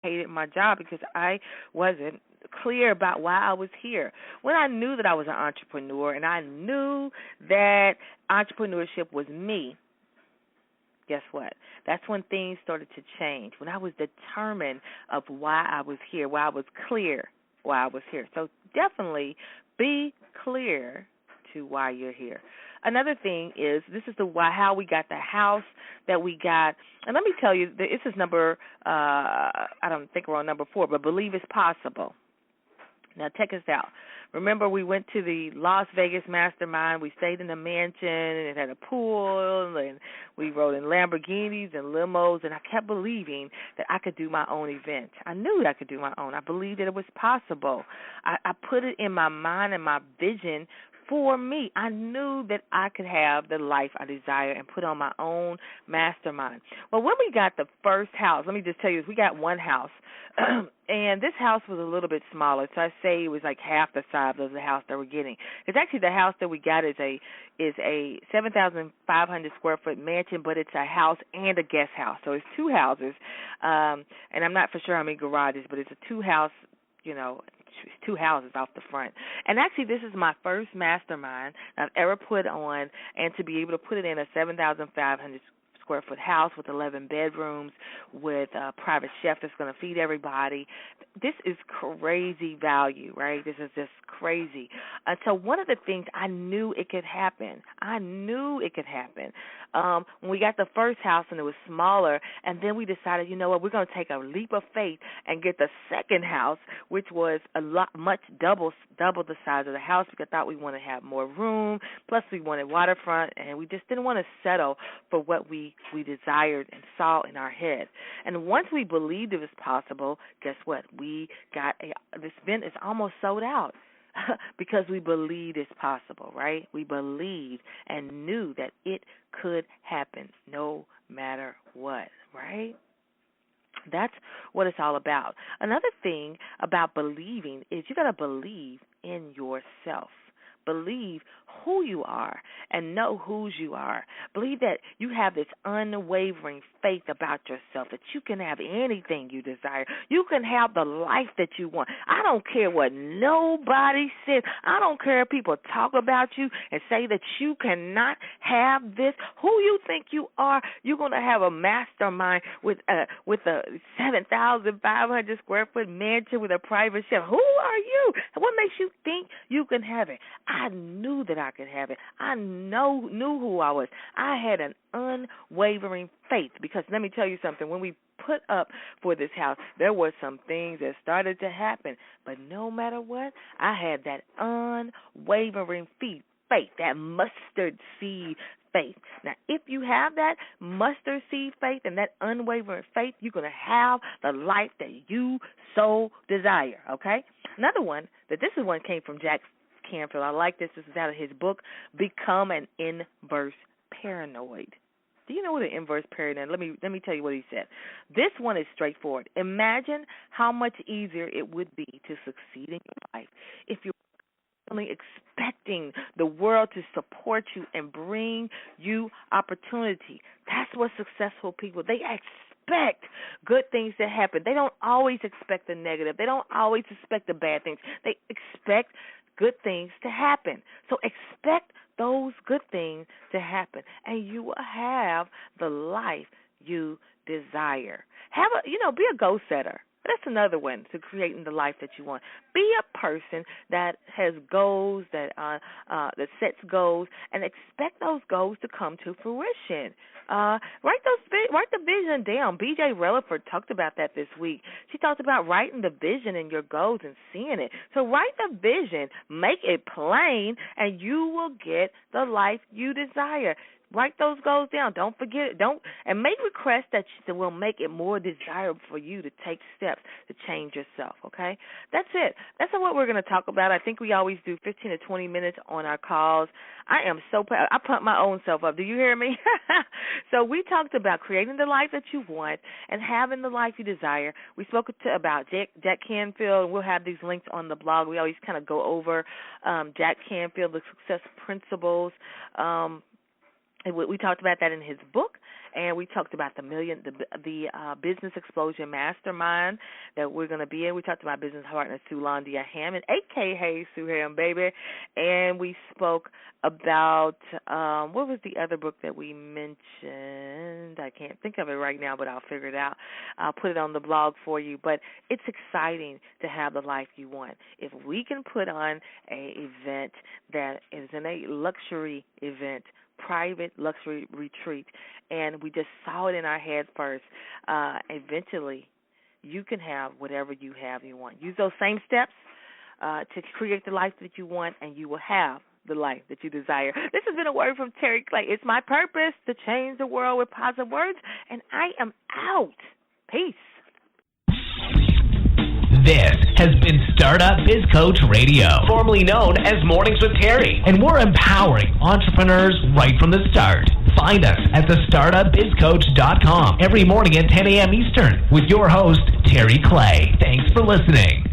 hated my job because I wasn't clear about why I was here. When I knew that I was an entrepreneur and I knew that entrepreneurship was me, guess what? That's when things started to change. When I was determined of why I was here, why I was clear why I was here. So definitely be clear to why you're here. Another thing is this is the why how we got the house that we got. And let me tell you, this is number I don't think we're on number 4, but believe it's possible. Now, check us out. Remember, we went to the Las Vegas Mastermind. We stayed in a mansion, and it had a pool, and we rode in Lamborghinis and limos, and I kept believing that I could do my own event. I knew that I could do my own. I believed that it was possible. I put it in my mind and my vision for me. I knew that I could have the life I desire and put on my own mastermind. Well, when we got the first house, let me just tell you, we got one house, and this house was a little bit smaller, so I say it was like half the size of the house that we're getting. It's actually the house that we got is a 7,500 square foot mansion, but it's a house and a guest house, so it's two houses, and I'm not for sure how many garages, but it's a two house, you know, two houses off the front. And actually, this is my first mastermind I've ever put on, and to be able to put it in a 7,500 square foot house with 11 bedrooms, with a private chef that's going to feed everybody. This is crazy value, right? This is just crazy. So one of the things I knew it could happen. I knew it could happen. When we got the first house and it was smaller, and then we decided, you know what, we're going to take a leap of faith and get the second house, which was double the size of the house, because I thought we wanted to have more room. Plus, we wanted waterfront, and we just didn't want to settle for what we desired and saw in our head. And once we believed it was possible, guess what? We got this event is almost sold out. Because we believed it's possible, right? We believed and knew that it could happen no matter what, right? That's what it's all about. Another thing about believing is you got to believe in yourself. Believe who you are and know whose you are. Believe that you have this unwavering faith about yourself, that you can have anything you desire. You can have the life that you want. I don't care what nobody says. I don't care if people talk about you and say that you cannot have this. Who you think you are, you're going to have a mastermind with a 7,500 square foot mansion with a private chef. Who are you? What makes you think you can have it? I knew that I could have it. I knew who I was. I had an unwavering faith, because let me tell you something. When we put up for this house, there were some things that started to happen. But no matter what, I had that unwavering faith, that mustard seed faith. Now, if you have that mustard seed faith and that unwavering faith, you're going to have the life that you so desire, okay? Another one, this is one came from Jack Canfield. I like this. This is out of his book, Become an Inverse Paranoid. Do you know what an inverse paranoid is? Let me tell you what he said. This one is straightforward. Imagine how much easier it would be to succeed in your life if you're only expecting the world to support you and bring you opportunity. That's what successful people, they expect good things to happen. They don't always expect the negative. They don't always expect the bad things. They expect good things to happen. So expect those good things to happen, and you will have the life you desire. Be a goal setter. That's another one to creating the life that you want. Be a person that has goals, that sets goals, and expect those goals to come to fruition. Write the vision down. B.J. Relaford talked about that this week. She talked about writing the vision and your goals and seeing it. So write the vision, make it plain, and you will get the life you desire. Write those goals down. Don't forget it. And make requests that will make it more desirable for you to take steps to change yourself, okay? That's it. That's what we're going to talk about. I think we always do 15 to 20 minutes on our calls. I am so proud. I pump my own self up. Do you hear me? So we talked about creating the life that you want and having the life you desire. We spoke about Jack Canfield, and we'll have these links on the blog. We always kind of go over Jack Canfield, the success principles. We talked about that in his book, and we talked about the Business Explosion Mastermind that we're going to be in. We talked about business partner Sue Londia Hammond, a.k.a. Sue Ham, baby. And we spoke about, what was the other book that we mentioned? I can't think of it right now, but I'll figure it out. I'll put it on the blog for you. But it's exciting to have the life you want. If we can put on an event that is a luxury event, private luxury retreat, and we just saw it in our head first, eventually you can have whatever you want. Use those same steps to create the life that you want, and you will have the life that you desire. This has been a word from Terry Clay. It's my purpose to change the world with positive words, and I am out. Peace. This has been Startup Biz Coach Radio, formerly known as Mornings with Terry, and we're empowering entrepreneurs right from the start. Find us at thestartupbizcoach.com every morning at 10 a.m. Eastern with your host, Terry Clay. Thanks for listening.